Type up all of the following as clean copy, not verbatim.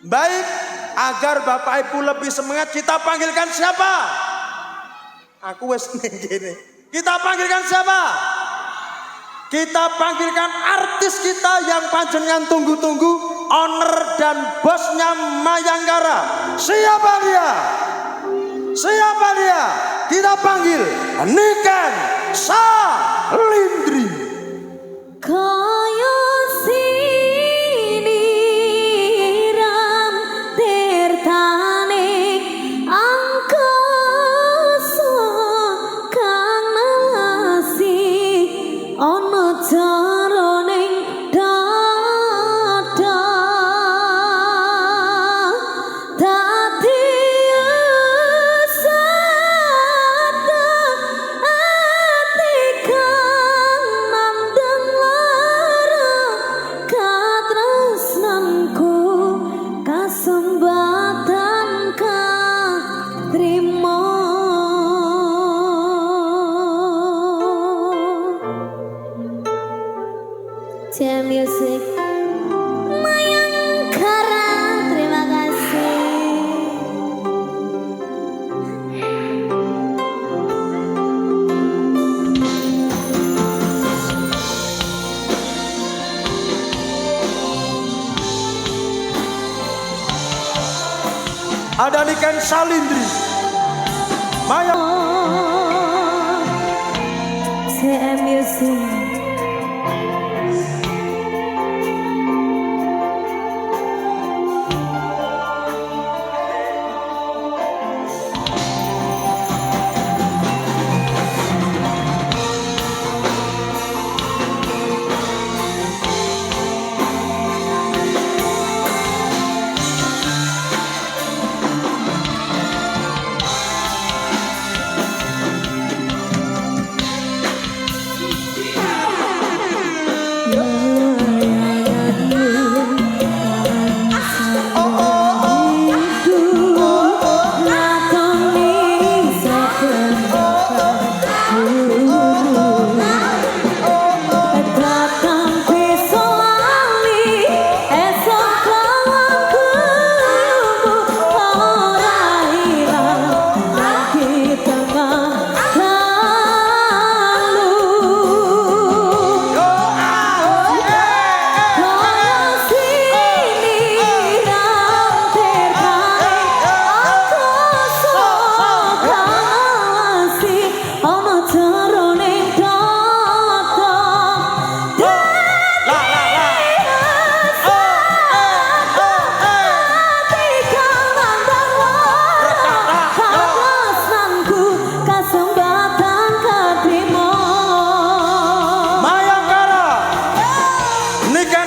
Baik, agar Bapak Ibu lebih semangat, kita panggilkan siapa? Aku wes gini. Kita panggilkan siapa? Kita panggilkan artis kita yang panjenengan tunggu-tunggu, owner dan bosnya Mayangkara. Siapa dia? Siapa dia? Kita panggil Niken Salindri. Koyo siniram tirtane angkasa kang nasi ana jroning dada dadi sada ati kang mandeng lara katresnanku kasembatan katrimo. Jam Music Mayangkara, terima kasih. Ada Niken Salindri. Mayang. Jam Music.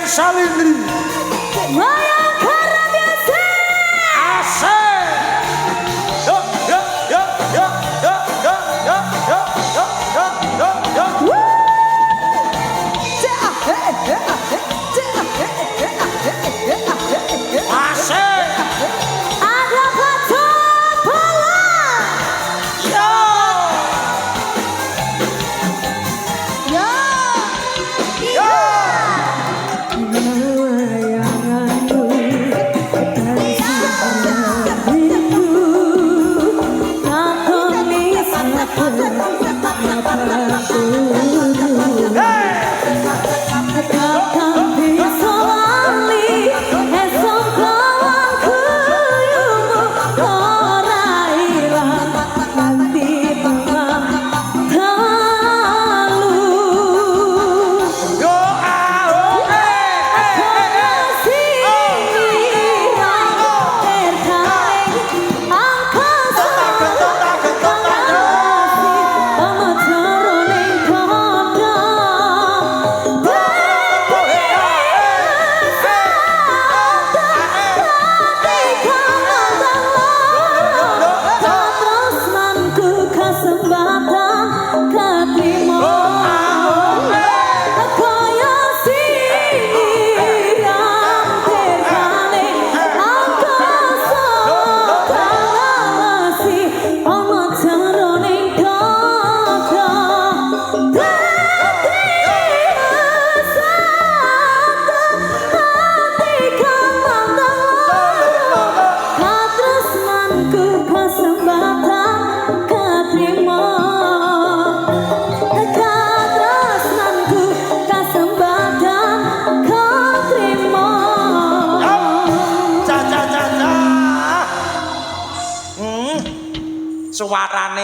Salindri. Mayangkara biasa. Asik. Yuk, yuk, yuk, yuk, yuk, yuk, yuk, yuk, yuk, yuk, yuk, yuk. Asik. Ada batu bola. Yo. Yo. Yo.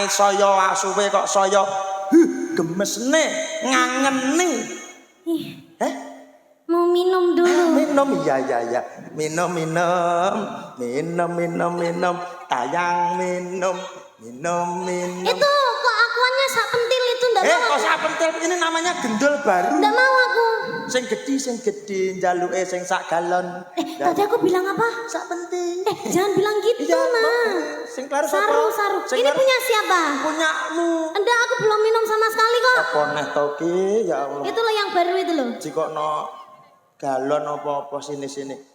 tangi saya asuwe kok saya gemesne ngangeni. Mau minum dulu. Minum ya. Minum. Tayang minum. Itu kok akuannya sak pentil itu ndak mau. Kok sak pentil ini namanya gendul baru. Ndak mau aku. Sing gede njaluke sing sak galon. Tadi aku bilang apa? Sak pentil. Jangan bilang gitu, Iya, Nah. Sing klaru Saru. Sing Ini klaru- punya siapa? Punyamu. Enggak, aku belum minum sama sekali kok. Apa neh to ki? Ya Allah. Itu loh yang baru itu loh. Jikokno galon apa sini.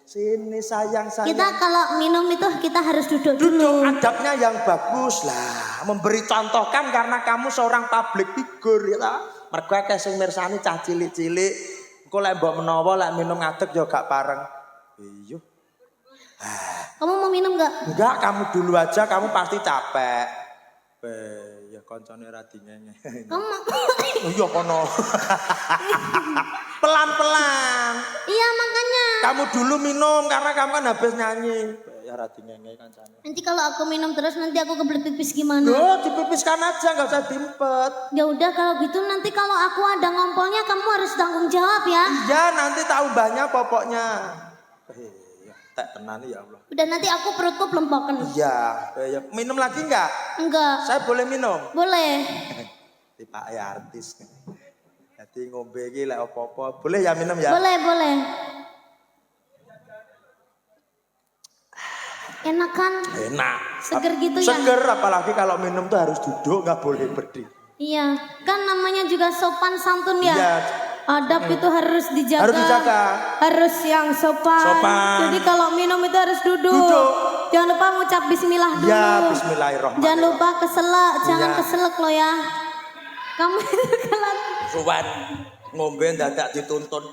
Sini sayang. Kita kalau minum itu kita harus duduk Duduk dulu. adabnya yang bagus lah. Memberi contoh kan karena kamu seorang public figure ya ta. Mergo akeh sing mirsani cah cilik-cilik. Engko lek mbok menawa lek minum ngadeg ya gak pareng. Iya. Kamu mau minum nggak? Enggak, kamu dulu aja, kamu pasti capek. Ya koncone ra dingenge. Kamu mau? Iya kono. Pelan-pelan. Iya makanya. Kamu dulu minum karena kamu kan habis nyanyi. Ya ra dingenge kancane. Nanti kalau aku minum terus nanti aku kebelet pipis gimana? Loh, dipipiskan aja, nggak usah diempet. Ya udah kalau gitu nanti kalau aku ada ngompolnya kamu harus tanggung jawab ya. Iya, nanti tahu banyak pokoknya. Tak tenan ya Allah. Udah nanti aku perutku belempokan. Iya, minum lagi nggak? Enggak. Saya boleh minum. Boleh. Tipe artis. Jadi ngombe iki lek apa-apa, boleh ya minum ya? Boleh. Enak kan? Enak. Seger gitu ya? Seger, apalagi kalau minum tuh harus duduk, nggak boleh berdiri. Iya, kan namanya juga sopan santun ya. Iya. Adab itu harus dijaga. Harus dijaga. Harus yang sopan. Jadi kalau minum itu harus duduk. Jangan lupa mengucap bismillah dulu. Ya, bismillahirrahmanirrahim. Jangan lupa keselak, jangan Ya. keselak lo ya. Kamu itu kelat. Suwan ngombe dadak dituntun.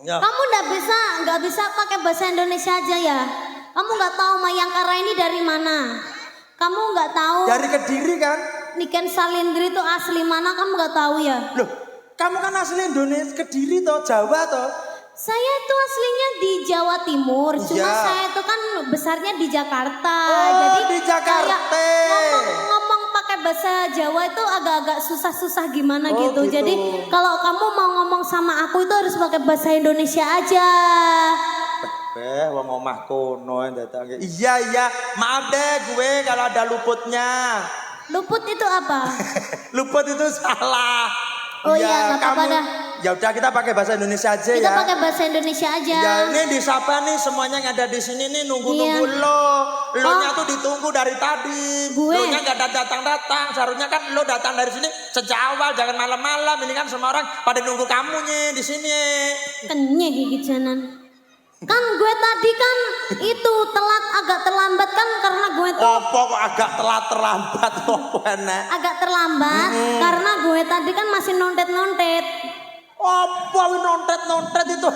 Ya. Kamu nggak bisa pakai bahasa Indonesia aja ya. Kamu nggak tahu Mayangkara ini dari mana. Kamu nggak tahu. Dari Kediri kan? Niken Salindri itu asli mana kamu nggak tahu ya? Loh, kamu kan asli Indonesia, Kediri toh, Jawa toh? Saya itu aslinya di Jawa Timur, cuma Iya. saya itu kan besarnya di Jakarta. Oh, Jadi di Jakarta. kayak ngomong pakai bahasa Jawa itu agak-agak susah-susah gimana Oh, gitu. gitu. Jadi kalau kamu mau ngomong sama aku itu harus pakai bahasa Indonesia aja. Wong omah kono datang. Iya, maaf deh gue kalau ada luputnya. Luput itu apa? Luput itu salah. Oh iya, nggak apa-apa dah. Ya udah kita pakai bahasa Indonesia aja Kita ya. pakai bahasa Indonesia aja. Ya ini disapa nih semuanya yang ada di sini nih nunggu-nunggu Iya. lo nya tuh ditunggu dari tadi. Gue. Lo nya nggak datang-datang. Seharusnya kan lo datang dari sini sejak awal, jangan malam-malam. Ini kan semua orang pada nunggu kamunya di sini. Kenyek gigit janan. Kan gue tadi kan itu agak terlambat kan karena gue tuh Opo kok agak terlambat opo enak. agak terlambat karena gue tadi kan masih nontet-nontet. Opo nontet itu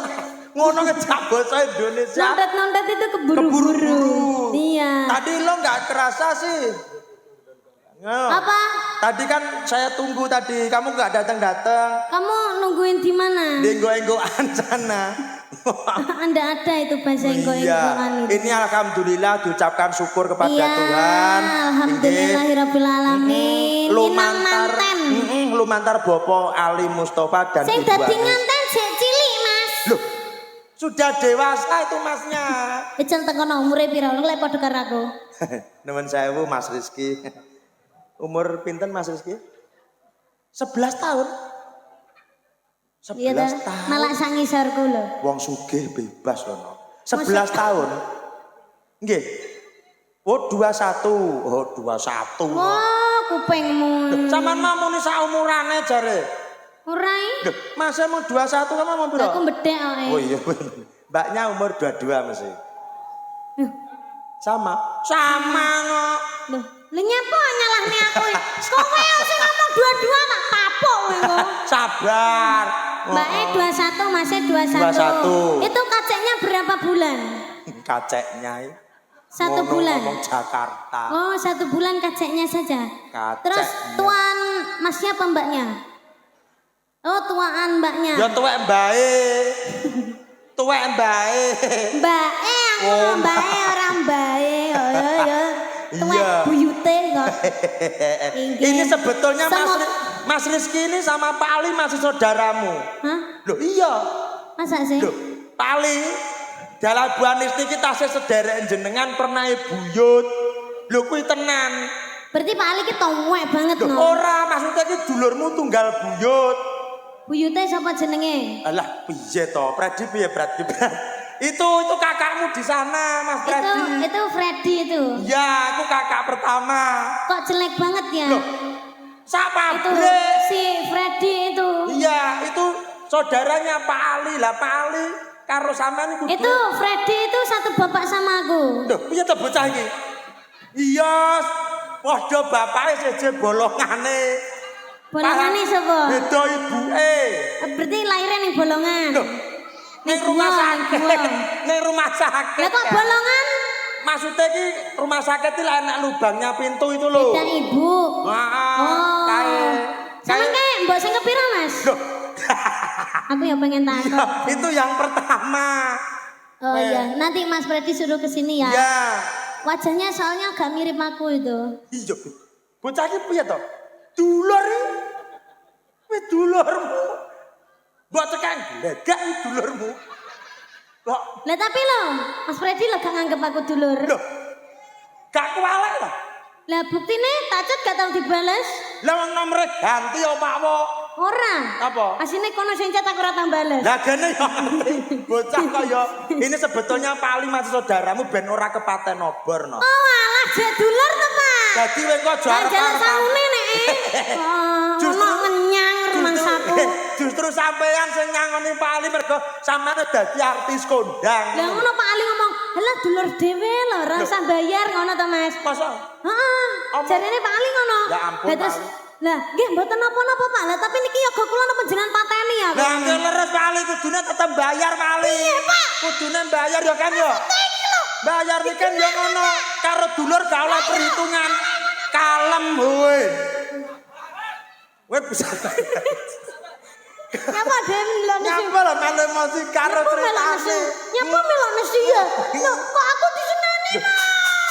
ngono ngejak bahasa Indonesia. Nontet-nontet itu keburu-buru. Keburu-buru. Iya. Tadi lo nggak kerasa sih. Apa? Tadi kan saya tunggu tadi, kamu nggak datang-datang. Kamu nungguin di mana? Enggo-enggoan sana. Anda ada itu bahasa enggo-enggoan itu. Ini alhamdulillah diucapkan syukur kepada Iya, Tuhan. alhamdulillahirabbil alamin. Lumantar, manten. lumantar Bopo Ali Mustafa dan Sing Ibu dadi Anis. nganten sik cilik, Mas. Loh, sudah dewasa itu masnya. Ecel tekono umure pira lek padha karo aku. Nemen sewu Mas Rizky. Umur pinten Mas Rizky? 11 tahun. 11 Iya dah, tahun. malah sang ngisarku lho. Wong sugih bebas loh. No. 11 tahun. Nggih. Oh 21. Oh 21. Wah, kupingmu. Saman mamune sak umurane jare. Ora Loh, masa mau 21 kamu mau piro? aku bedek kok. Oh iya. Mbaknya umur 22 mesti. Sama. Sama no. Loh, lha nyapa nyalahne aku? Kowe sing ngomong dua-dua tak tapuk kowe kok. Sabar. Mbaknya 21, masnya 21. 21. Itu kaceknya berapa bulan? Kaceknya. 1 bulan. Ngomong Jakarta. Oh, 1 bulan kaceknya saja. Kaceknya. Terus tuan masnya apa mbaknya? Oh, tuaan mbaknya. Ya tuwek mbae. Tuwek mbae. Mbake aku Oh, mbake orang mbake. Oh ya ya. Iya. buyute kok. Inggih. Ini sebetulnya Semo- Mas Rizky ini sama Pak Ali masih saudaramu. Hah? Loh iya. Masa sih? Loh, Pak Ali dalam Bu Anis niki tasih sederek jenengan pernah buyut. Lho kuwi tenan. Berarti Pak Ali ki tuwek banget Loh, no. ora maksudnya ki dulurmu tunggal buyut. Buyute sapa jenenge? Alah piye to? Freddy piye Freddy? Itu kakakmu di sana, Mas Freddy. Itu Freddy itu. Ya, aku kakak pertama. Kok jelek banget ya? Loh, siapa? Itu si Freddy itu. Iya, itu saudaranya Pak Ali. Lah Pak Ali karo sampean iku. Itu Freddy itu satu bapak sama aku. Loh, piye to bocah iki? Iya, padha bapake seje bolongane. Bolongane sapa? Beda ibuke. Berarti lahirnya ning bolongan. Loh, ning rumah sakit. Ning rumah sakit. Lah kok bolongan? Maksudnya ki rumah sakit iki enak lubangnya pintu itu loh. Beda ibu. Wah, Sama kayak mbok sing kepira, Mas? Loh. Aku yang pengen takut. Ya, itu yang pertama. Oh iya, nanti Mas Freddy suruh ke sini ya. Ya. Wajahnya soalnya agak mirip aku itu. Iya, bocah iki piye to? Dulur iki. Wis dulurmu. Mbok tekan glegak iki dulurmu. Kok Lah tapi loh, Mas Freddy lo gak nganggep aku dulur. lho. Gak kualek to? Lah buktine tak chat gak tau dibales. Lah wong nomere ganti ya Pak Wo. Ora. Apa? Asine kono sing chat aku ora tau bales. Lah gene ya bocah kok ya. Ini sebetulnya paling masih saudaramu ben ora kepaten obor no. Oh alah jek dulur to, Pak. Dadi kowe kok Lah arep jalan sangune nek. Oh, ono ngenyang rumangsaku. Justru sampean sing nyangoni Pak Ali mergo sampean dadi artis kondang. Lah ngono Pak Ali ngomong, "Halah dulur dhewe lho, ora usah bayar," ngono to, Mas. Masa? Heeh. Jarene Pak Ali ngono. Ya ampun, Lah terus Pak Ali. lah, nggih mboten napa-napa Pak. Lah tapi niki yoga kula napa jenengan pateni ya. Lah nggih leres Pak Ali kudune tetep bayar Pak Ali. Iya, Pak. Kudune bayar ya kan ya. Bayar iki kan ya ngono. Karo dulur gak oleh perhitungan. Kalem kowe. Kowe bisa. Nyapa den lho nisi. Nyapa lah melu emosi karo Nyapa melok nisi. ceritane. Nyapa melok nisi ya. Lho, kok aku diseneni, Pak?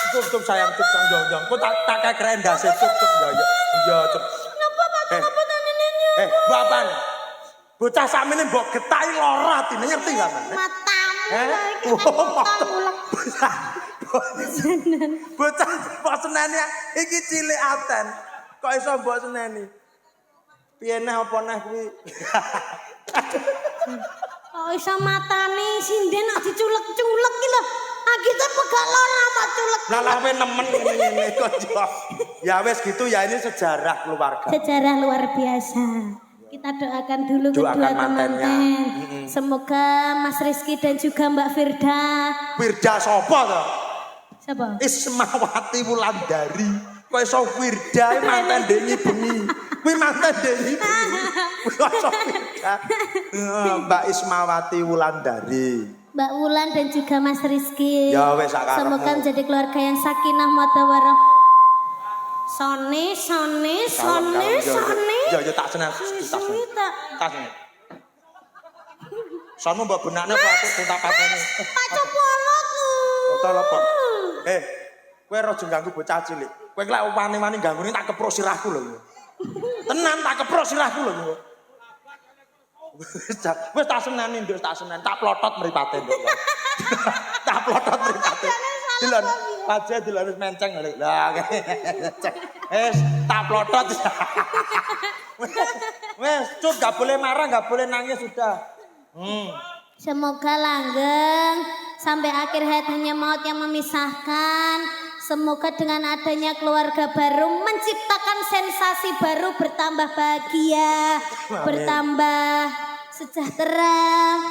Cup sayang cup sang jong. Kok tak kekeren ndase cup ya ya. Iya cup. Napa Pak kenapa tanennya? Bapak. Bocah sakmene mbok getaki lara atine ngerti gak, Mas? Matamu Eh? lho iki kan ulek. Bocah mbok seneni iki cilik aten. Kok iso mbok seneni? Piye neh apa neh kuwi? Kok iso matane sinden nak diculek-culek ki lho. Ah kita pegal lara mak culek. Lah lah kowe nemen ngene kok. Ya wis gitu ya ini sejarah keluarga. Sejarah luar biasa. Kita doakan dulu Doakan kedua mantennya. temanten. Semoga Mas Rizky dan juga Mbak Firda. Firda sapa to? Siapa? Ismawati Wulandari. Kok iso Firda mantan Denny bengi. Kuwi mantan Denny bengi. Kok iso Firda? Mbak Ismawati Wulandari. Mbak Wulan dan juga Mas Rizky. Ya wes sak karepmu. Semoga menjadi keluarga yang sakinah mawaddah warahmah. Sone. Ya tak seneng. Tas. Sono mbok benakne kok aku tak pateni. Pak Copoloku. Ora apa. Kowe ora ganggu bocah cilik. Kowe lek wani-wani ganggu tak keprok sirahku lho. Tenan tak keprok sirahku lho. Wis tak seneni nduk tak senen, tak plotot mripate nduk. Tak plotot mripate. Dilon, aja dilon wis menceng lho. Lah. Wis tak plotot. Wes, cup gak boleh marah, gak boleh nangis sudah. Semoga langgeng sampai akhir hayat hanya maut yang memisahkan. Semoga dengan adanya keluarga baru menciptakan sensasi baru, bertambah bahagia, bertambah sejahtera.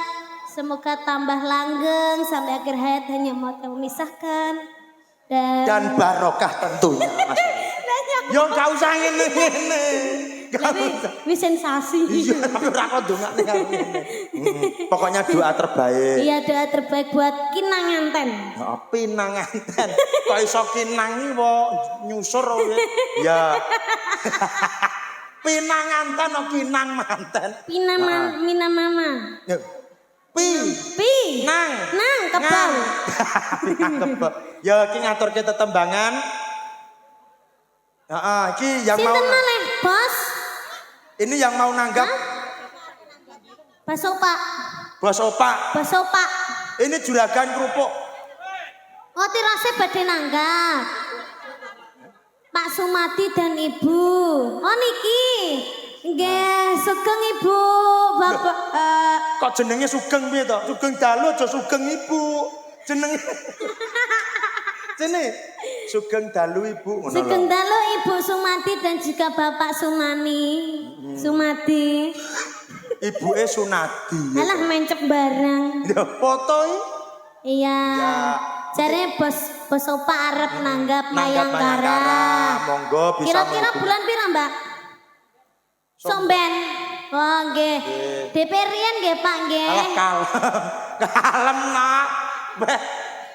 Semoga tambah langgeng sampai akhir hayat hanya maut yang memisahkan. Dan barokah tentunya, Mas. Yo gak usah ngene-ngene. Wis sensasi. Iya, tapi ora kok ndongakne karo ngene. Pokoknya doa terbaik. Iya, doa terbaik buat Kinanganten. Pinanganten. Kok iso kinangi wo nyusur kowe. Ya. Pinanganten o kinang manten. Mina mama. Pi. Nang kebal. Pinang kebal. Ya iki ngaturke tetembangan Iki yang mau. Sinten malih, Bos? Ini yang mau nanggap. Bos Opak. Bos Opak. Bos Opak. Ini juragan kerupuk. Oh, tirase badhe nanggap. Pak Sumadi dan Ibu. Oh niki. Nggih, sugeng Ibu. Bapak Kok jenenge Sugeng piye to? Sugeng Dalu aja Sugeng Ibu. Jenenge. Sini. Sugeng Dalu Ibu ngono lho. Sugeng Dalu Ibu Sumadi dan juga Bapak Sumani. Sumadi. Ibuke Sunadi. Alah mencep barang. Ya foto Iya. Ya. Jare bos Opak arep nanggap Mayangkara. Monggo bisa. Kira-kira bulan pira, Mbak? Somben. Oh nggih. DP riyen nggih Pak nggih. Alah kalem. Kalem nak. Beh.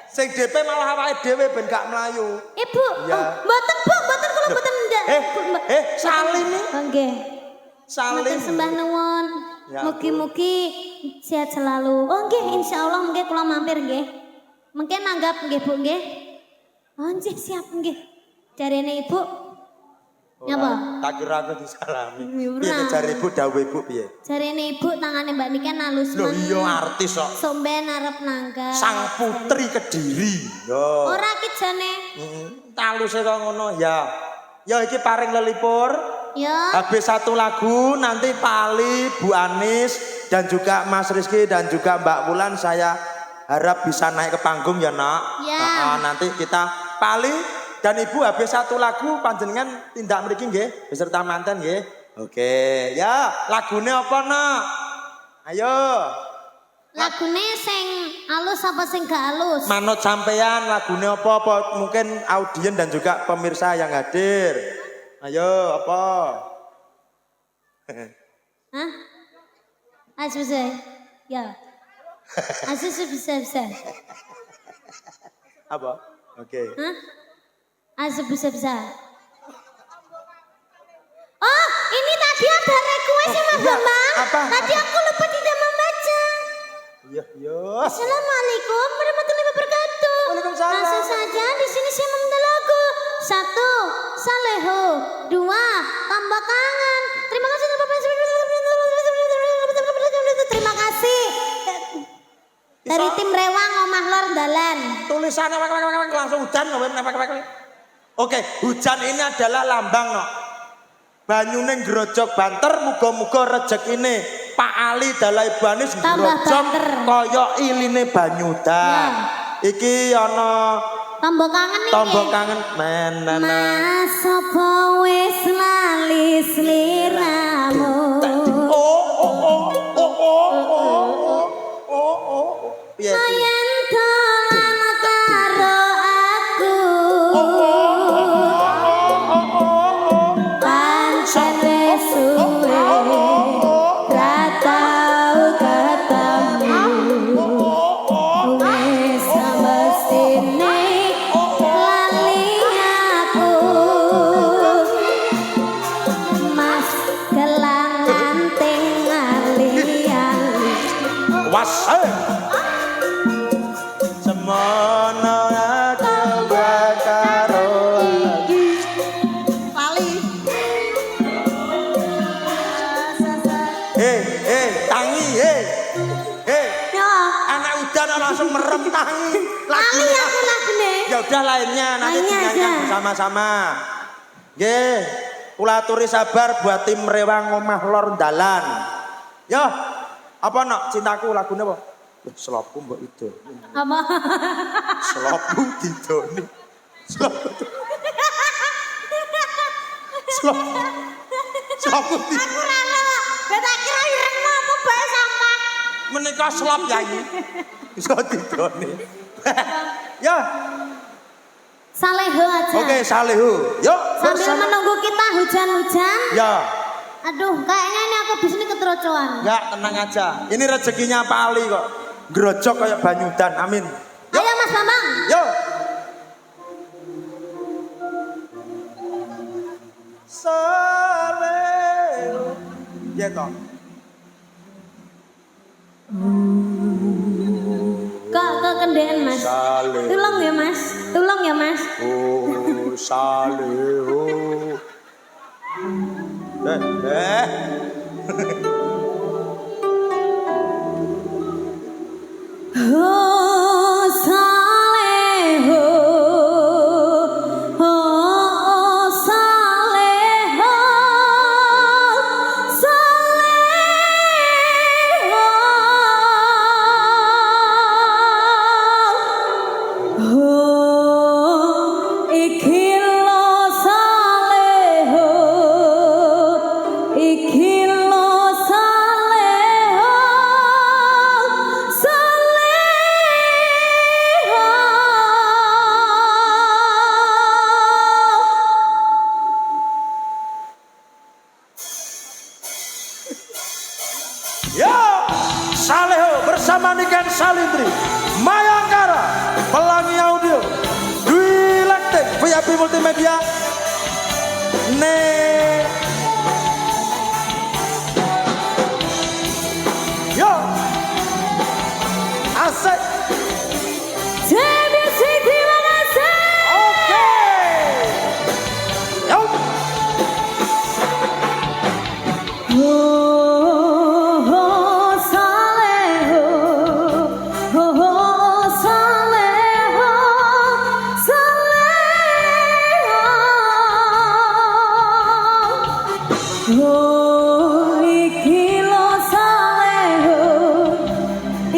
Sing DP malah awake dhewe ben gak mlayu. Ibu, mboten Bu, mboten kula mboten ndak. Salim iki. Oh nggih. Salim. Matur sembah nuwun. Ya Mugi-mugi sehat selalu. Oh nggih, insyaallah mungkin kula mampir nggih. Mungkin nanggap nggih Bu nggih. Oh nggih siap nggih. Jarene Ibu. Nyapa? Tak kira aku disalami. Ora. Piye jare Ibu dawuh Ibu piye? Jarene Ibu tangane Mbak Niken halus Lho men. iya artis kok. Somben arep nanggap. Sang putri Kediri. Yo. Ora ki jane. Taluse kok ngono ya. Ya iki paring lelipur. Ya. Habis satu lagu nanti Pak Ali, Bu Anis dan juga Mas Rizky dan juga Mbak Wulan saya harap bisa naik ke panggung ya nak. Ya. Nanti kita Pak Ali dan Ibu habis satu lagu panjenengan tindak mriki nggih beserta manten nggih. Oke, ya lagune apa nak? Ayo. Lagune sing halus apa sing gak halus? Manut sampean lagune apa mungkin audien dan juga pemirsa yang hadir. Ayo apa? Hah? Bisa. Ya. Bisa. Apa? Oke. Hah? Bisa. Oh, ini tadi ada request ya Mas iya. Bambang. Apa? Tadi aku lupa tidak membaca. Yo. Assalamualaikum warahmatullahi wabarakatuh. Waalaikumsalam. Langsung saja di sini saya meminta lagu. 1. Saleho. 2. Tambah kangen. Terima kasih Terima kasih. Dari tim Rewang Omah Lor Dalan. Tulisannya langsung hujan. Oke, hujan ini adalah lambang no. Banyune grojok banter, muga-muga rezekine Pak Ali dalai banis grojok kaya iline banyudan. Iki ana Tombok kangen iki. tombok kangen menana. Mas apa wis lali sliramu. Piye? Yen dolan karo aku. Pancen wis suwe ra tau ketemu. Wis mestine lali aku. Mas gelang anting ali-ali. Wase. Semono coba karo Pali. tangi Ya. anak udan langsung merem tangi Ali aku lagune. ya udah lainnya nanti Lainnya dinyanyikan aja. bersama-sama nggih kula aturi sabar buat tim Rewang Omah Lor Dalan yo apa nak cintaku lagune apa selopku mbok itu Apa? selopku didoni selopku selopku Aku rela kok. Beta kira irengmu apa bae sampah. menika selop yayi iso didoni ya Saleho aja. oke salehu yuk Sambil bersama menunggu kita hujan-hujan. ya Aduh, kayaknya ini aku di sini keterocoan. enggak tenang aja ini rezekinya Pak Ali kok grojok kayak banyudan amin Ayo Mas Bambang. yuk salehu ya toh Kok kendean Mas? salehu Tolong ya Mas. Tolong ya Mas. oh saleho. Oh saleho, oh saleho, saleho. Oh iki lo saleho, iki lo saleho, Ya, Saleho bersama Niken Salindri, Mayangkara, Pelangi Audio, Dwi Lektik, VIP Multimedia, Yo, asik. JBC terima kasih. Oke. Yo. Oh saleho, oh saleho, saleho. Oh iki lo saleho,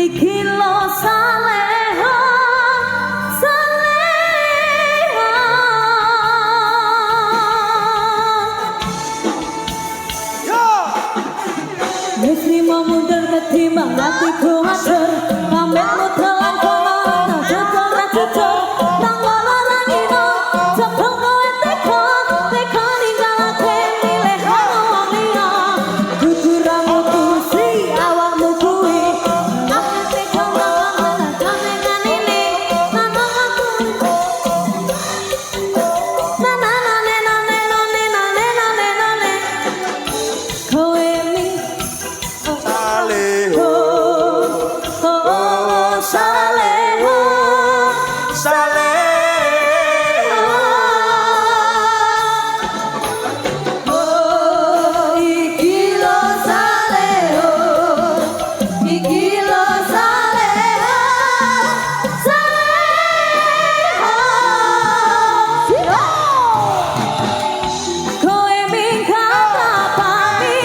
iki lo saleho, saleho. Yo. Wis limo mundur ketimbang atiku matur, pamitmu telan kono jujur ra jujur, nang kono ra ngino, jebul kowe teko, teko ninggalake milih wong liya. Guguramu kusi awakmu kuwi, aku teko ngomong kangen ini, nang aku. Na na na na na na na na na na na. Kowe mi Saleho, oh saleho, Saleho. oh iki lo saleho, iki lo saleho, saleho. Kowe minggat rapani,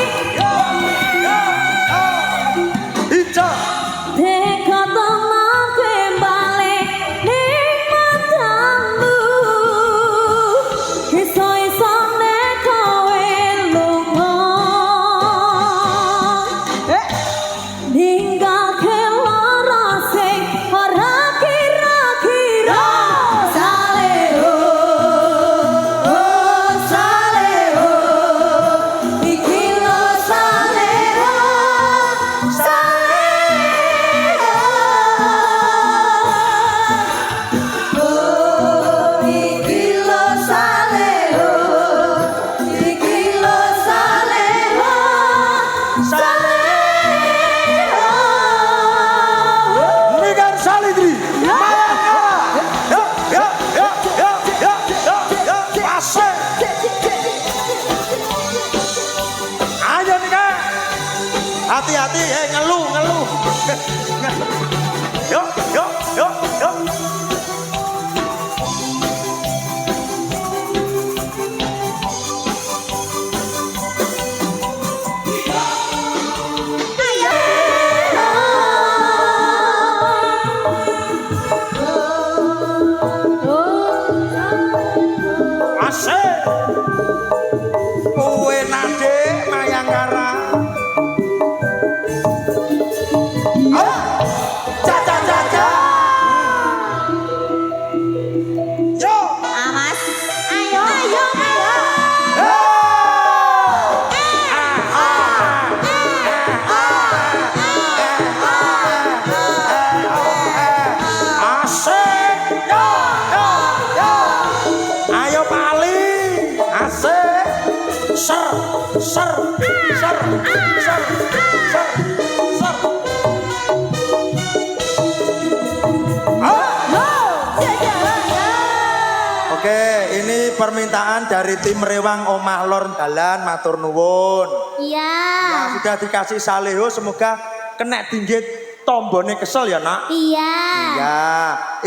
Ica. teko teman kembali ning matamu. Iso-isone kowe lunga, ninggalke lara sing ora kira-kira. Saleho, oh saleho, iki lo saleho, saleho. Oh iki lo saleho, iki lo saleho, saleho. Niken Salindri, Mayangkara. Yo, yo, yo, yo, yo, yo, yo, asik. Ayo Niken. Hati-hati, ngeluh, ngeluh. Yo, yo, yo, yo. Asik. Kowe nade Mayangkara. Caca caca. Yo. Awas, ayo, ayo, ayo. Asik. Yo, yo, yo. Ayo Pali. Asik. Ser, ser, ser, ser, ser, ser. Oke, ini permintaan dari tim Rewang Omah Lor Dalan, matur nuwun. Iya. Ya, sudah dikasih saleho, semoga kena dinggit tombone kesel ya nak. Iya. Iya.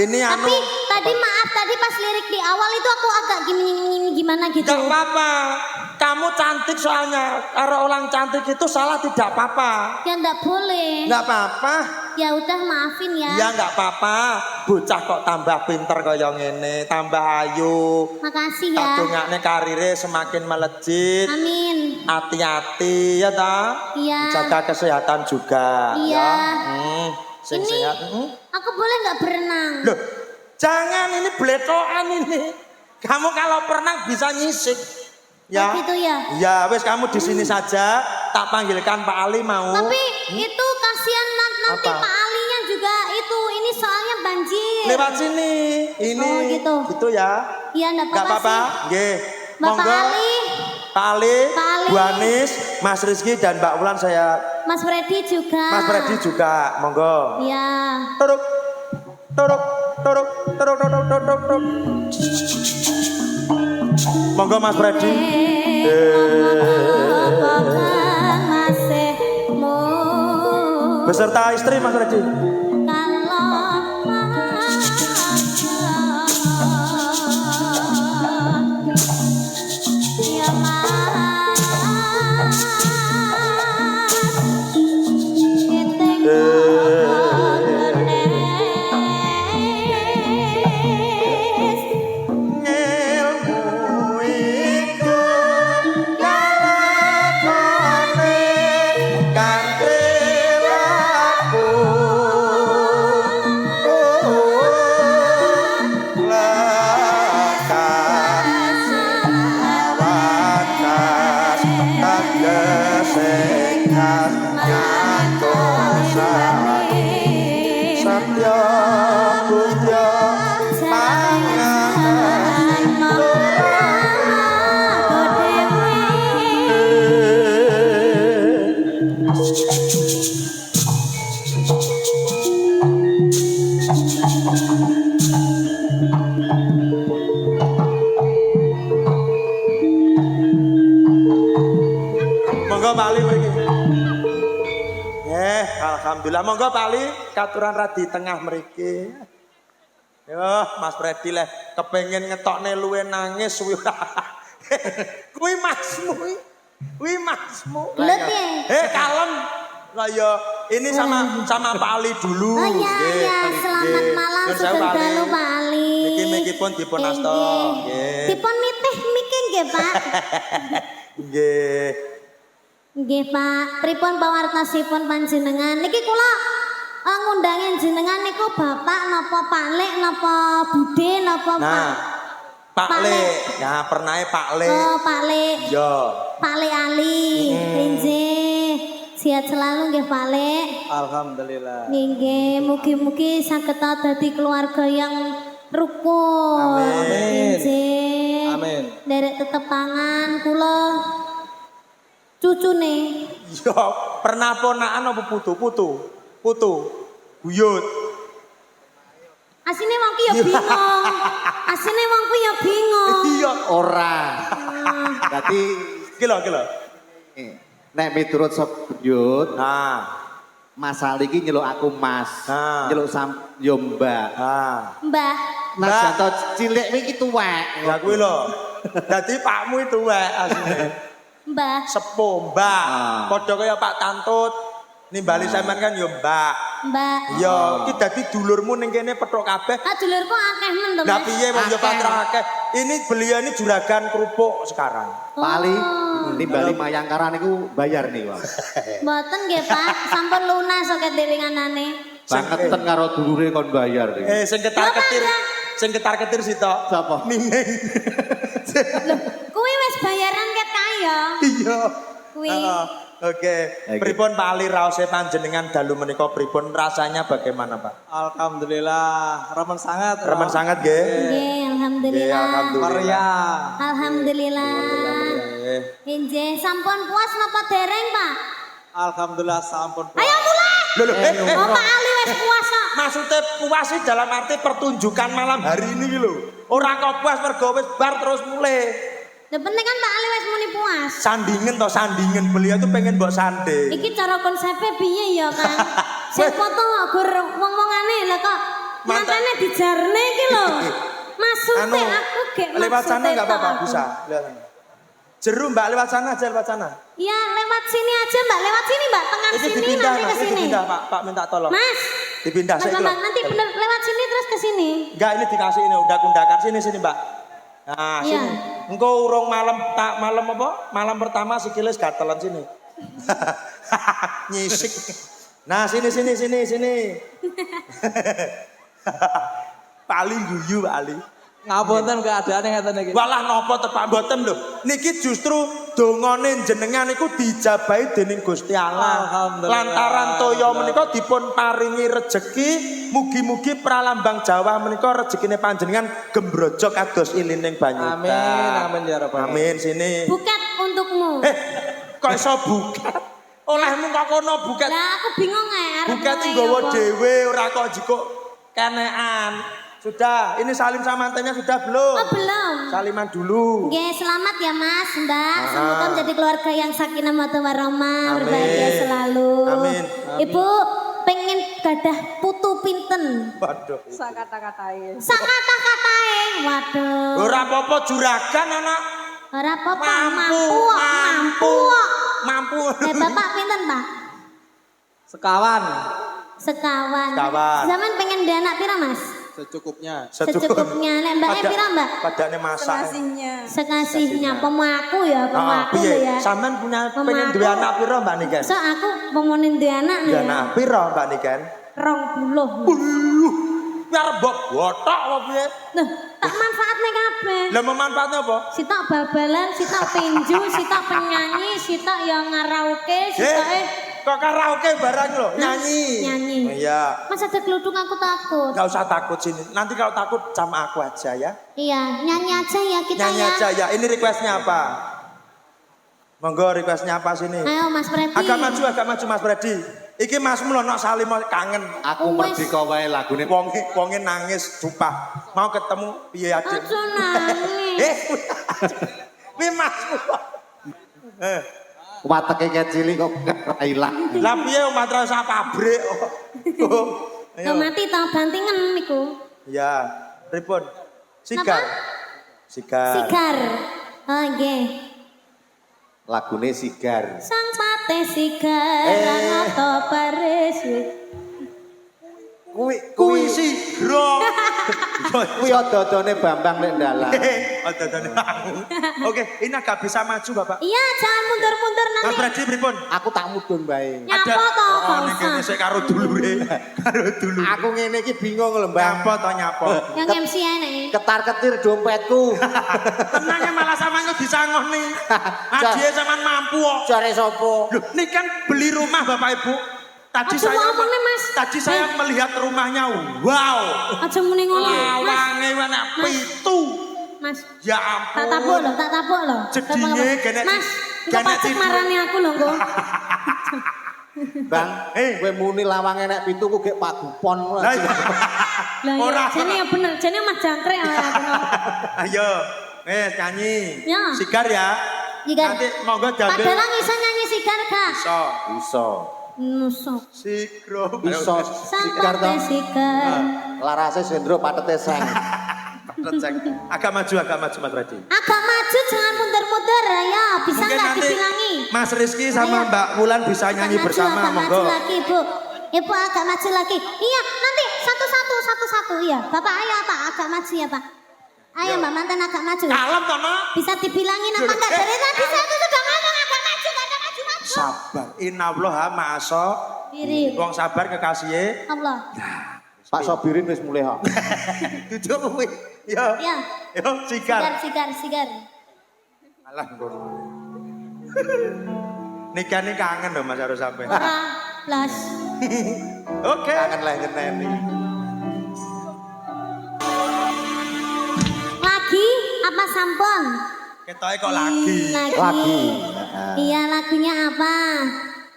Ini anu. Tapi tadi maaf tadi pas lirik di awal itu aku agak gimana gitu. Gak apa-apa. Kamu cantik soalnya. Kalau orang cantik itu salah tidak apa-apa. Ya enggak boleh. Gak apa-apa. Ya udah maafin ya. Ya gak apa-apa. Bocah kok tambah pinter kaya ngene, tambah ayu. Makasih ya. Tak dongakne karire semakin melejit. Amin. Hati-hati ya ta. Iya. Jaga kesehatan juga. Iya. Ya. Sing Ini sehat. aku boleh nggak berenang? Loh, jangan ini bletokan ini. Kamu kalau pernah bisa nyisik. Ya. Oh, gitu ya. Ya, wes kamu di sini saja. Tak panggilkan Pak Ali mau. Tapi itu kasihan nanti Apa? Pak Alinya juga itu. Ini soalnya banjir. Lewat sini. Ini. Oh, gitu. Gitu ya. Iya enggak Gak apa-apa apa-apa. sih. Nggih. Bapak Monggo. Ali, Pak Ali, Pak Ali. Bu Anis, Mas Rizky dan Mbak Wulan saya. Mas Freddy juga. Mas Freddy juga. Monggo. Iya. Turuk. Turuk. Turuk. Turuk. Turuk. Turuk. Turuk. Monggo Mas Freddy. Masihmu Beserta istri Mas Freddy. Alhamdulillah, monggo Pak Ali, katuran radi tengah mriki. Yo, Mas Freddy leh kepengen ngetokne luwe nangis kuwi. Kuwi masmu. Kuwi masmu. Lho piye? Kalem. Lah yo ini sama Pak Ali dulu. Oh iya, iya. Selamat malam Sugeng Dalu Pak Ali. Niki pun dipun asta. Nggih. Dipun nitih miki nggih, Pak. Nggih. Nggih Pak, pripun pawartosipun panjenengan? Niki kula ngundangin jenengan niku Bapak napa Pak Lek napa Bude napa Pak? Pak Lek. Ya, pernahe Pak Lek. Oh, Pak Lek. Yo. Pak Lek Ali. Nggih. Sehat selalu nggih Pak Lek. Alhamdulillah. Nggih, mugi-mugi saged dadi keluarga yang rukun. Amin. Nggih. Amin. Derek tetepangan kula cucune. Yo, pernah ponakan apa putu? Buyut. Asine wong ki ya bingung. Asine wong ku ya bingung. Iya, ora. Dadi kilo. Nek miturut sop buyut, Nah, Mas Ali iki nyeluk aku Mas. Nah. Nyeluk yo Mbak. nah. Mbah. Mas Mbak. Janto cilik iki tuwek. Ya kuwi lho. Dadi pakmu itu wae asline. Mbah. Sepuh, Mbak. Ah. Padha kaya Pak Tantut. Nimbali sampean kan yo Mbak. Mbak. Yo, iki dadi dulurmu ning kene pethuk kabeh. Ah dulurku akeh men to, Lah Mas. piye wong yo Akeh. patra akeh. Ini beliau ini juragan kerupuk sekarang. Pak Ali Oh. nimbali Mayangkara niku bayar nih, Pak. Mboten nggih, Pak. Sampun lunas kok delinganane. Bangeten karo dulure kon bayar nih. Sing ketar-ketir. Sing ketar-ketir sito. Sapa? Miming. Loh, kuwi wis bayaran ket kae ya. Iya. Kuwi. Oke. Pripun Pak Ali raose panjenengan dalu menika pripun rasanya bagaimana, Pak? Alhamdulillah, remen sangat. Remen sangat nggih. Nggih, alhamdulillah. alhamdulillah. Meriah. Alhamdulillah. Nggih, sampun puas napa dereng, Pak? Alhamdulillah sampun. Ayo mulai. Loh, Oh, Pak Ali wis puas kok. maksudnya puas sih dalam arti pertunjukan malam hari ini lho. Ora kok puas mergo wis bar terus mulai. Yang penting kan Pak Ali wis muni puas. Sandingen toh sandingen, beliau tuh pengen mbok sanding. Iki cara konsepnya piye ya kan? Sing foto kok gur ngomongane lah kok. Matane dijarne iki lho. Maksudnya aku gek lewat sana enggak apa-apa aku. bisa. Lihat. Jeru Mbak lewat sana aja lewat sana. Iya lewat sini aja Mbak, lewat sini Mbak, tengah Ini sini dipindah nanti ke Mas, ini sini. dipindah Pak minta tolong. Mas, Dipindah Mas saya Bambang, nanti bener lewat sini terus ke sini. Enggak ini dikasih ini udah kundakan sini Mbak. Nah Iya. sini. Engkau urung malam apa? Malam pertama sikilis gatelan sini. Nyisik. Nah sini. Paling guyu Pak Ali. Ngapunten keadaane ngeten iki. Walah napa tepak mboten lho. Niki justru dongane jenengan iku dijabahi dening Gusti Allah. Alhamdulillah. Lantaran toya menika dipun paringi rejeki, mugi-mugi pralambang Jawa menika rejekine panjenengan gembrojok kados ilining banyu. Amin ya rabbal alamin. Amin sini. Buket untukmu. Kok iso buket? Olehmu kok kono buket. Lah aku bingung arep Buket ngomongnya nggawa apa. dhewe ora kok jikok kenean. Sudah, ini salim sama mantannya sudah belum? Oh belum. Saliman dulu. Oke, selamat ya Mas, Mbak. Semoga menjadi keluarga yang sakinah mawaddah warahmah, Amin. berbahagia selalu. Amin. Ibu pengen gadah putu pinten? Waduh. Sak kata-katae. Waduh. Ora apa-apa juragan anak. Ora apa-apa, Mampu. mampu. Mampu. Bapak pinten, Pak? Sekawan Sekawan. Sekawan. Zaman pengen dia anak pira, Mas? secukupnya. Secukupnya. Nek mbaknya pira, Mbak? Padane masak. Sekasihnya pemaku ya, pemaku lho ya. Sampean punya Pemaku. pengen duwe anak pira Mbak Niken? So aku pemonin dia anak nih. Duwe anak pira Mbak Niken? 20. Biar mbok botok apa piye? Loh, tak manfaatnya kabeh. Lah memanfaatnya apa? Sitok babalan, sitok tinju, sitok penyanyi, sitok yang ngarauke, sitoke Kok karaoke barang lho, nyanyi. Nyanyi. Oh, iya. Mas ada geludung aku takut. Gak usah takut sini. Nanti kalau takut sama aku aja ya. Iya, nyanyi aja ya kita Nyanyi ya. aja ya. Ini requestnya apa? Monggo requestnya apa sini? Ayo Mas Freddy. Agak maju Mas Freddy. Iki Mas Mulono salim kangen. Aku merdeka wae lagune. Wonge nangis sumpah. Mau ketemu piye adik? Aja nangis. Piye Mas Mulono? Wateke kecil kok ora ilang. Lah piye matra sak pabrik. Tuh mati tau bantingan niku. Ya, pripun? Sigar. Sigar. Sigar. Oh nggih. Lagune Sigar. Sang pate sigar ngoto baris. Kuwi sigro. Kuwi ada-adane Bambang nek ndalan. Ada-adane. Oke, ini agak bisa maju Bapak. Iya, jangan mundur-mundur Mas nanti. Freddy pripun? Aku tak mudun bae. Nyapa to, Oh, gak niki usah. sik karo dulure. Karo dulure. Aku ngene iki bingung lho, Mbak. Nyapa to nyapa. Yang MC enek. Ketar-ketir dompetku. Tenangnya malah sampean kok disangoh nih. Adie sampean mampu kok. Jare sapa? Loh, ini kan beli rumah Bapak Ibu. Tadi Aja ngomong nih, Mas. Tadi saya melihat rumahnya. Wow. Aja muni ngono. Mas, Lawange enak pitu. Mas. Ya ampun. Tak tabuk loh. Jedinge genek- Mas, engko genek pacek tipu. marani aku lho engko. Bang, kowe muni lawang enek pitu ku gek pagupon. Lah iya. Lah Ora. ya, jane ya bener, jane Mas jangkrik ya aku. Ayo, nyanyi. Ya. Sigar ya. Sigar. Nanti monggo Pak jandel. Dalang iso nyanyi sigar gak? Iso. Iso. Nusuk. Sigro. Iso Sang Sigar to. pate sigar. Larase sendro patete seng. Recek. Agak maju Mas Freddy. Agak maju jangan mundur-mundur ya. Bisa Mungkin nggak nanti dibilangi? Mas Rizky sama Ayo. Mbak Wulan bisa nyanyi Agak bersama, agak monggo. maju lagi Ibu. Ibu agak maju lagi. Iya, nanti satu-satu iya. Bapak ayo Pak, agak maju ya Pak. Ayo Mbak Mantan agak maju. Kalem toh, Mak. Bisa dibilangin apa enggak? Dari tadi saya tuh sudah ngomong agak maju, gak ada maju-maju. Sabar. Inallah ma'asa. Piring. Wong sabar kekasih. Allah. Pak Sobirin wis mulai ha. Duduk kuwi. Yo. Ya. Yo, sigar. Sigar. Alah ngono. Nikah ini kangen loh Mas harus sampai. Ora blas. Oke. Kangen lah nyeneni. Lagi apa sampun? Ketoke kok lagi. Lagi. Iya, lagunya apa?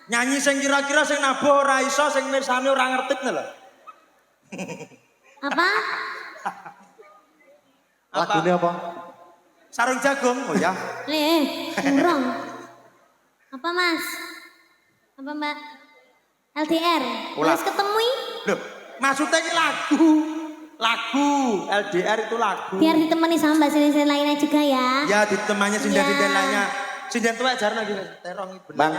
Nyanyi sing kira-kira sing nabuh ora iso, sing mirsani ora ngerti lho. Apa? Lagune apa? Sarung jagung. Oh ya. Burung. Apa Mas? Apa Mbak? LDR. Ulah. Wis ketemu i? Loh, maksudnya ini lagu. Lagu. LDR itu lagu. Biar ditemani sama Mbak Sinden lainnya juga ya. Ya ditemanya sinden-sinden Ya. lainnya. Sinden tuh ajar lagi terong bener. Bang,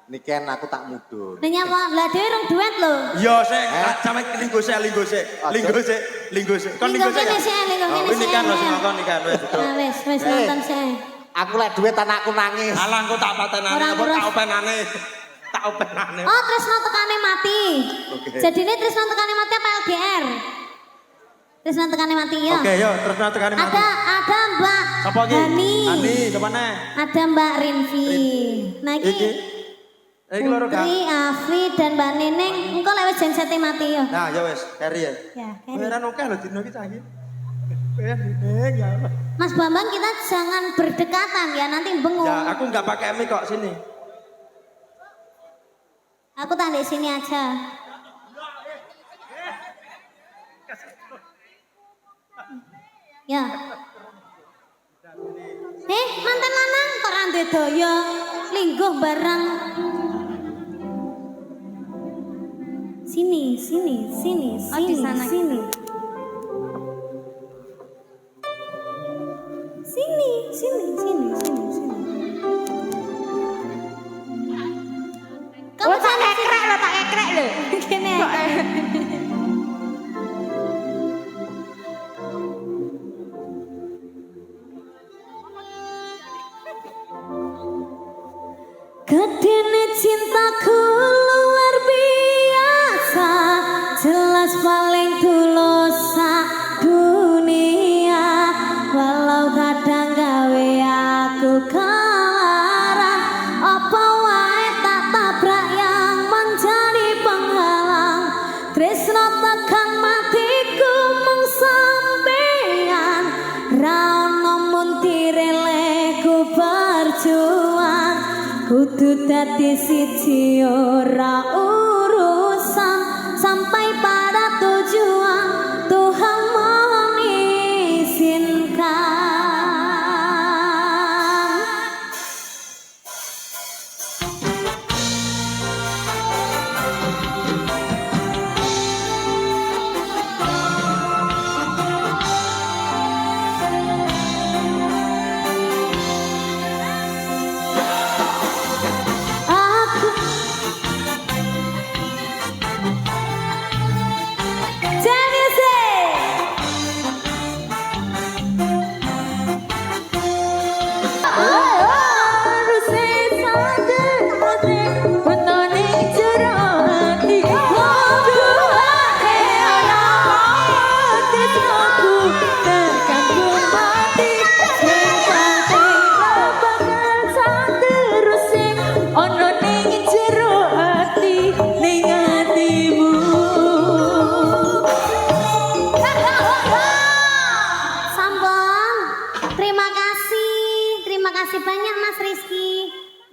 niken aku tak mudun. Nanya apa? Lah dhewe rong duet lho. Yo saya sama linggo saya. Kon Linggo linggo saya. kene sih, linggo kene Ini kan sih. lo sing kan wis. Nah wis nonton sih. Aku lek duit anakku nangis. Alah engko tak patenane Ora apa terus. tak openane. Tak openane. Oh, Tresno tekane mati. Oke. Jadi ini Tresno tekane mati apa LDR? Tresno tekane mati ya. Oke, yo terus tekani mati. Ada Mbak Sapa iki? Hani. Hani, sapa neh? Ada Mbak Rinvi. Nah Iki. iki Iki loro kan. Putri, Afi dan Mbak Neneng. Engko lek wis jensete mati ya. Nah, ya wis, carry ya. Ya, kene. Beneran oke lho dino kita iki. Neng ya. Mas Bambang kita jangan berdekatan ya nanti bengong. Ya, aku enggak pakai mic kok sini. Aku tak di sini aja. Ya. Mantan lanang kok ra duwe daya lingguh bareng. Sini. Oh, di sana. Sini. Kamu Tak kekrek lho. Kene. Gedene cintaku luar biasa, jelas paling tulus sak dunia. Walau kadang gawe aku kalah, apa wae tak tabrak yang menjadi penghalang. Tresno tekan matiku mung sampeyan, ra ono muntirele ku berjuang. Kudu dadi siji ora urusan, sampai pada tujuan Tuhan mengizinkan. Aku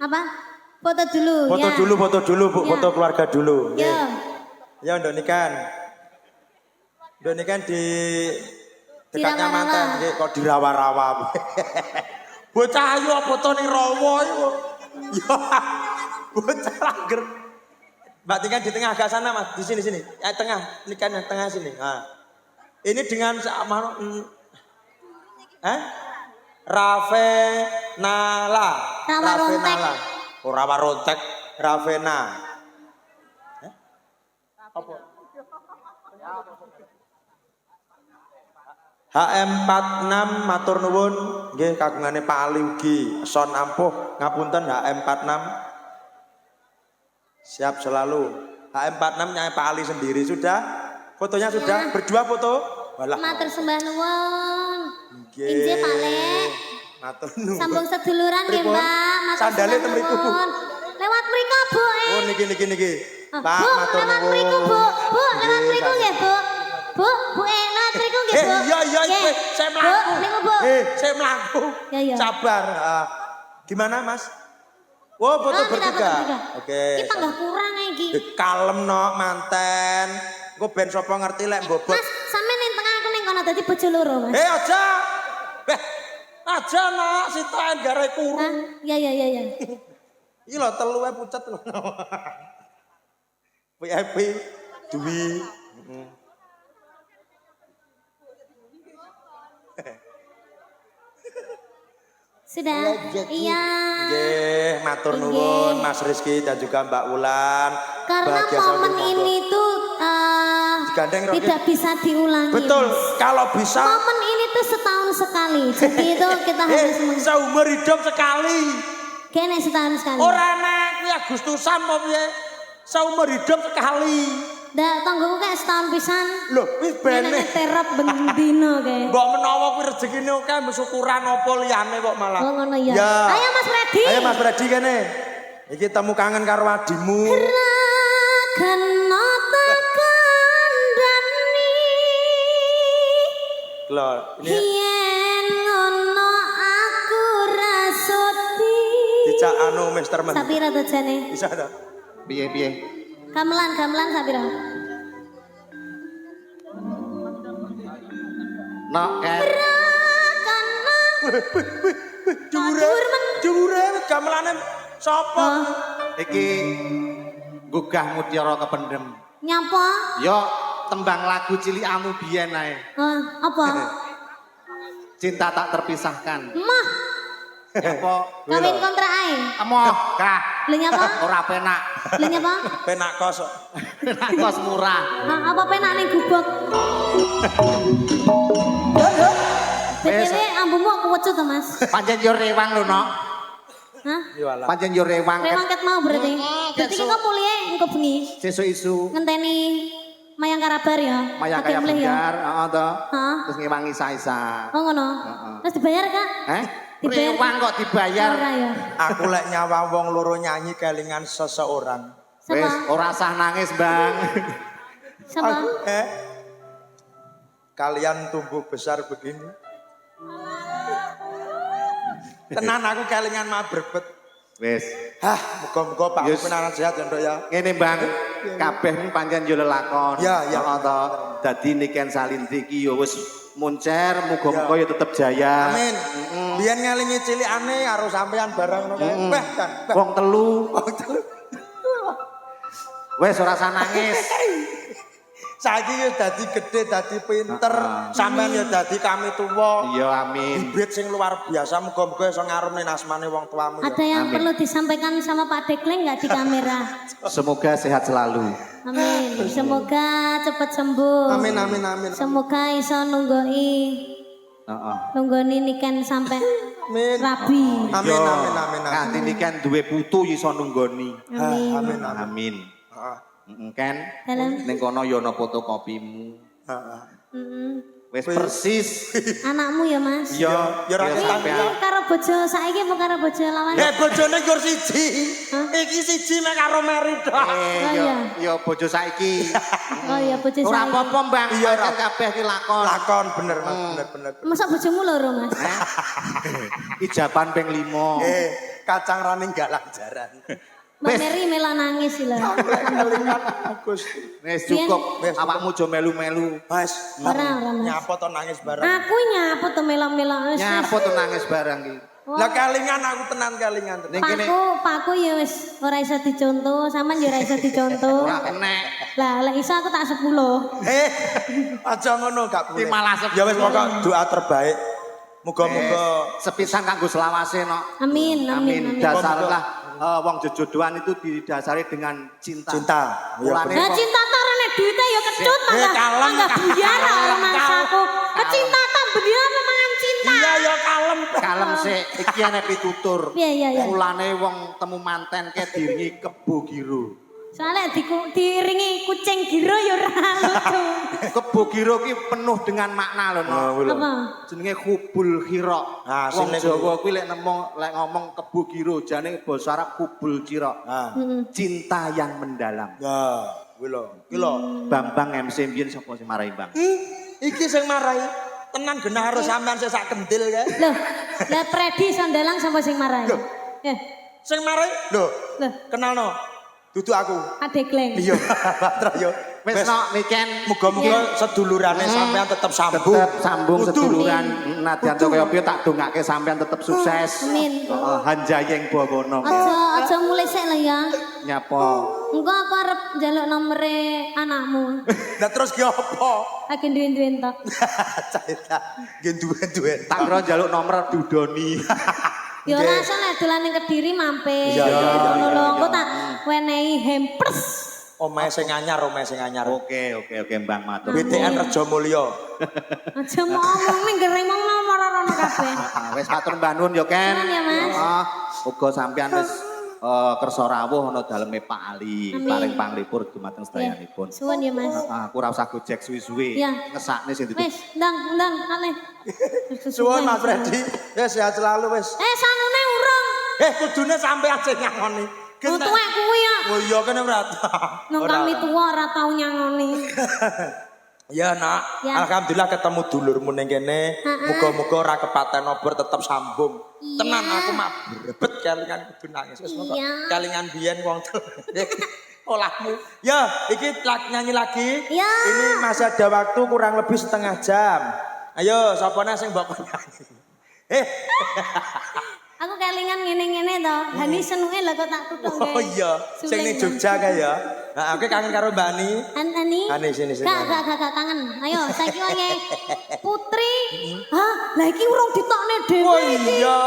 apa? Foto dulu Foto ya. dulu, Bu. Ya. Foto keluarga dulu. Ya. Ya, Ndok Nikan. Ndok Nikan di dekatnya Dirawa-rawa. mantan. Nggih, kok dirawa-rawa. Bocah ayu apa foto ning rawa iku. Ya. Bocah lager. Mbak Nikan di tengah agak sana, Mas. Di sini. Tengah. Nikan yang tengah sini. Nah. Ini dengan sama Ravenala. Rawa rontek. Oh, Rawa rontek. Ravena. Apa? HM46 matur nuwun nggih kagungane Pak Ali ugi son ampuh ngapunten HM46 siap selalu. HM46 nyai Pak Ali sendiri sudah, fotonya sudah, berdua foto. Walah. Matur sembah nuwun. Nggih. Injih Pak Lek. Matur nuwun. Sambung seduluran nggih Pripun? Mbak. Matur Sandale sembah ten mriku. nuwun. Lewat mriku Bu. Oh niki. Pak Bu, matur lewat nuwun. mriku Bu. Bu, lewat Nggih, mriku nggih Bu. Bu, lewat mriku nggih Bu. Iya, Nggih. saya melaku. Bu, niku Bu. Saya melaku. Ya. Sabar. Gimana Mas? Oh, foto Oh, kita bertiga. foto bertiga. Oke. Kita nggak kurang iki. Kalem no manten. Gue ben sapa ngerti lek bobot. Mas, sampe ning tengah aku ning kono dadi bojo loro, Mas. Aja. aja nak Sita gara kuru. Hah? Ya. Iki lho telu ae pucet lho. VIP Dwi. Sudah? Iya. Nggih, matur nuwun Mas Rizky dan juga Mbak Wulan. Karena Bahagia momen sekali, ini tuh Digandeng, Rocky. tidak bisa diulangi. betul, Mas. kalau bisa Momen ini tuh setahun sekali. Jadi itu kita harus seumur hidup sekali. kene setahun sekali. Ora enak kuwi Agustusan apa piye? Seumur hidup sekali. Ndak tanggoku kayak setahun pisan. Loh, wis Kene bene. terap bendino kayak. Mbok menawa kuwi rezekine akeh syukuran apa liyane kok malah. Oh ngono ya. Ayo Mas Freddy. Ayo Mas Freddy kene. Iki temu kangen karo adimu. Kena tekandani. Lho, ini Yen ngono aku rasudi. dicak anu Mister Men. Sapira to jane? Bisa ta? Piye? Gamelan sapira? Nok Ken. Jure gamelane sapa? Iki gugah mutiara kependem. Nyapa? Yo tembang lagu cilikamu biyen ae. Apa? Cinta tak terpisahkan. Mah, Apa? kawin kontrak ae. Emoh, kah. Lha nyapa? Ora penak. Lha nyapa? Penak kos. Penak kos murah. Apa penak ning gubuk? BTW ambumu aku wecut to, Mas. Pancen yo rewang lho, Nok. Hah? Iwala. Pancen yo rewang. Rewang ket mau berarti. Berarti Kesuk. kok mulih engko bengi. Sesuk isu Ngenteni Mayang Karabar ya. Mayang Ate kaya mulih ya. benar, heeh to. Hah? Terus ngewangi isa-isa. Oh ngono. Terus dibayar, Kak? Dibayar. Rewang kok dibayar. Ora ya. Aku lek nyawa wong loro nyanyi kelingan seseorang. Wes Sama. ora sah nangis, Bang. Sama. Kalian tumbuh besar begini. Tenan aku kelingan mah berbet. Wes. Hah, muga-muga Pak Yes. Pimpinan sehat ya, Nduk ya. Ngene, Bang. Kabeh ini pancen yo lelakon. Ya, ya. Heeh to. Dadi Niken Salintri iki yo wis muncer, muga-muga yo tetep jaya. Amin. Biyen ngelingi cilikane karo sampean bareng ngono kae. Weh, kan. Wong telu. Wes ora sah nangis. Saiki yo dadi gedhe, dadi pinter, sampean yo dadi kami tuwa. Iya, amin. Bibit sing luar biasa, muga-muga iso ngarepne asmane wong tuamu ya. Ada yang Amin. perlu disampaikan sama Pak Dekling nggak di kamera? Semoga sehat selalu. Amin. Semoga cepat sembuh. Amin, amin, amin. Semoga iso Heeh. nunggoni niken sampai Amin. rabi. Amin, amin, amin, amin. Nganti Niken duwe putu iso nunggoni. Amin. Amin, amin. Amin. Heeh. Ken, Dalam. ning kono yo ana fotokopimu. Heeh. Wis persis. Anakmu ya Mas. Yo, Ya ora sampean. Ini karo bojo saiki apa karo bojo lawan? Bojone gur siji. Iki siji mek karo Meri tok. Oh, Yo, iya. yo bojo saiki. Oh iya bojo Ora saiki. apa-apa, Bang. Iya, ora. Pancen kabeh ki lakon. Lakon bener, Mas, bener. Masa bojomu loro Mas? Ijaban ping 5. Kacang raning galang jaran. Mbak Mary mela nangis sih lah. Bagus. Wis cukup. Wis. Awakmu aja melu-melu. Mas, Ora Mas. nyapa to nangis bareng. Aku nyapu to mela-mela. Nyapa tuh nangis barang ki. Lah kelingan aku tenan kelingan tenan. Ning kene Pakku ya wis ora iso dicontoh, sampean ya ora iso dicontoh. ora kenek. Lah lek iso aku tak 10. Aja ngono gak boleh. Ki malah Ya wis pokok doa terbaik. Muga-muga sepisan kanggo selawase no. Amin, amin, amin. Dasarlah wong jojodohan itu didasari dengan cinta. cinta. Ya, Mulane Nah kok- cinta tarane duitnya ya kecut kalem, tangga buyar kalem, mangsaku. Kecinta tak bedian mangan cinta. Iya ya kalem. kalem sik iki ana pitutur. Iya. Mulane wong temu manten ke diringi kebo giro. Soalnya diiringi kucing giro ya ora lucu. Kebo giro ki penuh dengan makna lho no. Apa? Jenenge hubul khira. Ah, Wong sing Jawa kuwi lek ngomong kebo giro jane basa Arab hubul khira. Nah, Cinta yang mendalam. ya, kuwi lho. Ki lho. Bambang MC mbiyen sapa sing marahi Bang? Iki sing marai tenan genah harus sampean sing sak kendil kae. Loh, lah Predi Sondalang sama sing marah. Eh, Sing marai lho, loh, kenalno. Dudu aku. Adek Gleng. Iya, Batra yo. Wis nok niken Muga-muga sedulurane sampean tetep sambung. tetep sambung Kudu. seduluran. Nadyan to kaya piye tak dongake sampean tetep sukses. Amin. Heeh, hanjayeng bawana. Aja mulai sik lah ya. Nyapa? Engko aku arep njaluk nomere anakmu. Lah terus ki apa? Lagi duwe-duwe tok. Caita. Nggih duwe-duwe. Tak kira njaluk nomor dudoni. Ya ora iso nek dolan ning Kediri mampir. Iya, iya, iya, Ngono lho, iya, engko iya. tak wenehi hampers. Omahe sing anyar. Oke, Mbang matur. BTN Rejo Mulya. Aja mau ngomong ning gereng mau nomor rono kabeh. Wis matur Mbah Nun ya Ken. Nuwun ya, Mas. Heeh. Uga sampean wis kersa rawuh ana daleme Pak Ali, Amin. paring panglipur dumateng sedayanipun. Suwun ya, Mas. Aku ora usah gojek suwi-suwi. Iya. Ngesakne sing Wis, ndang, ale. Suwun Mas Freddy. Ya sehat selalu wis. Sanune urung. Kudune sampean sing nyangoni. Tuwek kuwi ya. Oh iya kene ora tau. Nang kami tuwa ora tau nyangoni. Ya nak, Ya. alhamdulillah ketemu dulurmu ning kene. Muga-muga ora kepaten obor tetep sambung. Iya. Tenan aku mah brebet kelingan kudu nangis. Wis monggo. Iya. Kelingan biyen wong olahmu. Ya, iki nyanyi lagi. Ya. Ini masih ada waktu kurang lebih setengah jam. Ayo, sapa sing mbok nyanyi? Aku kelingan ngene-ngene to. Hani senenge lho kok tak tutuk Oh iya, sing ning Jogja kae ya. Nah, aku kangen karo Mbak Ani. Ani. Ani sini. Gak kangen. Ayo saiki wae Putri. Hah, lah iki urung ditokne dhewe Oh iki. iya.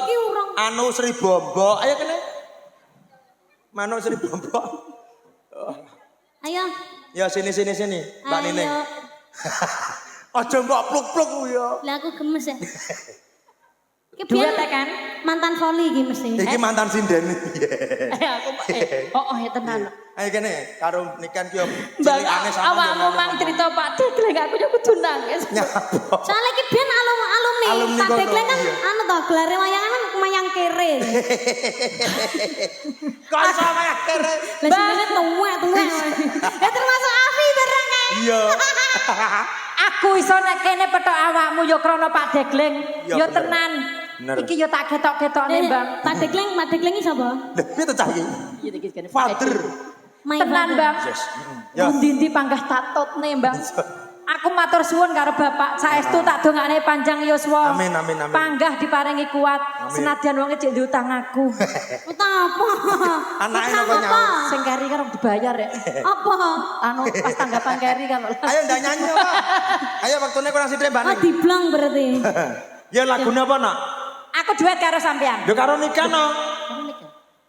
Iki urung. Anu Sri Bombo. Ayo kene. Manuk Sri Bombo. Ayo. Ya sini. Mbak Nining. Ayo. Aja mbok pluk-pluk ku ya. Lah aku gemes ya. Iki Duet biyen kan? mantan voli iki mesti. Iki mantan sinden. Aku oh ya tenan. Ayo kene karo nikan ki yo Bang, cilikane sama awakmu mang cerita Pak Degleng aku yo kudu nangis. Soalnya iki biyen alumni Alumni Pak kono, Degleng kan iya. anu to gelare wayangan kan mayang kere. Kok iso kaya kere? Lah sebenarnya tuwek. Ya termasuk Afi bareng kan. Iya. Aku iso nek kene petok awakmu yo krana Pak Degleng. Ya, Yo bener. tenan. Bener. Iki yo tak ketok-ketokne, Bang. Pak Degleng iki sapa? Lah piye to cah iki? Iya iki kene. Father. My Tenan, father. Bang. Yes. Ya. Pundi-ndi panggah tatutne, Bang. Aku matur suwun karo Bapak saestu tak dongakne panjang yuswa. Amin. Panggah diparingi kuat. Senadyan wong cek diutang aku. Utang apa? Anake Utang nopo apa? nyawa? Sing keri kan dibayar ya. Apa? Anu pas tanggapan keri kan. Ayo ndak nyanyi apa? Ayo waktune kurang sithik Mbak Oh Ning. diblong berarti. Ya lagune apa nak? Aku duet karo sampean. Yo karo nikah no.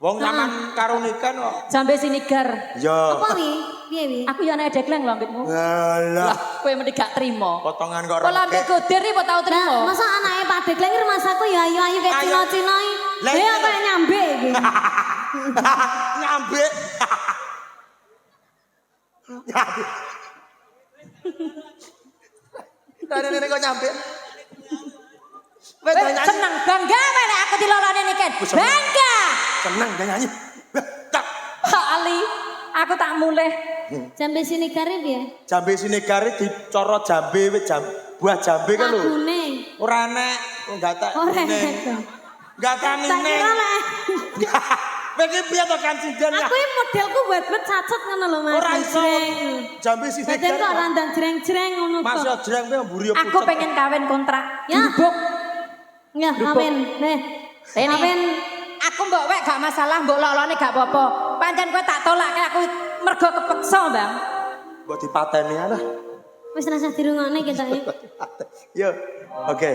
Wong zaman karo nikah no. Jambe sinigar. Yo. Apa wi? Piye wi? Aku yo anak Degleng lho ambekmu. Alah. Kowe mesti gak trimo. Potongan kok Kok ambek godir iki kok tau Lah, trimo. masa anake Pak Degleng rumahku ya ayu-ayu kayak Ayo. Cina-Cina iki. Lah, Lah iya. apa nyambe iki? Nyambe. Tadi kok nyambe. Wes nyanyi. Seneng bangga nek aku dilolone niken. Bangga. Seneng gak nyanyi. Tak. Pak Ali, aku tak mulih. Jambe sini kari piye? Jambe sinegari dicoro jambe wis buah jambe kan lho. Lagune. Ora enek, enggak tak. Ora enek. Enggak kan Tak kira lek. Iki piye to kan sinden ya? Aku ini modelku buat sacet ngono lho Mas. Ora iso. Jambe Badan sinegari. kok randang jreng-jreng ngono Mas yo kok. jreng pe mburi yo Aku pengen kawin kontrak. Ya. Dibuk. Ya, kawin. Nih. Rene. Kawin. Aku mbok wek gak masalah, mbok lolone gak apa-apa. Pancen kowe tak tolake aku mergo kepeksa, Bang. Mbok dipateni ya lah. Wis rasa dirungokne kita iki. Yo. Oke.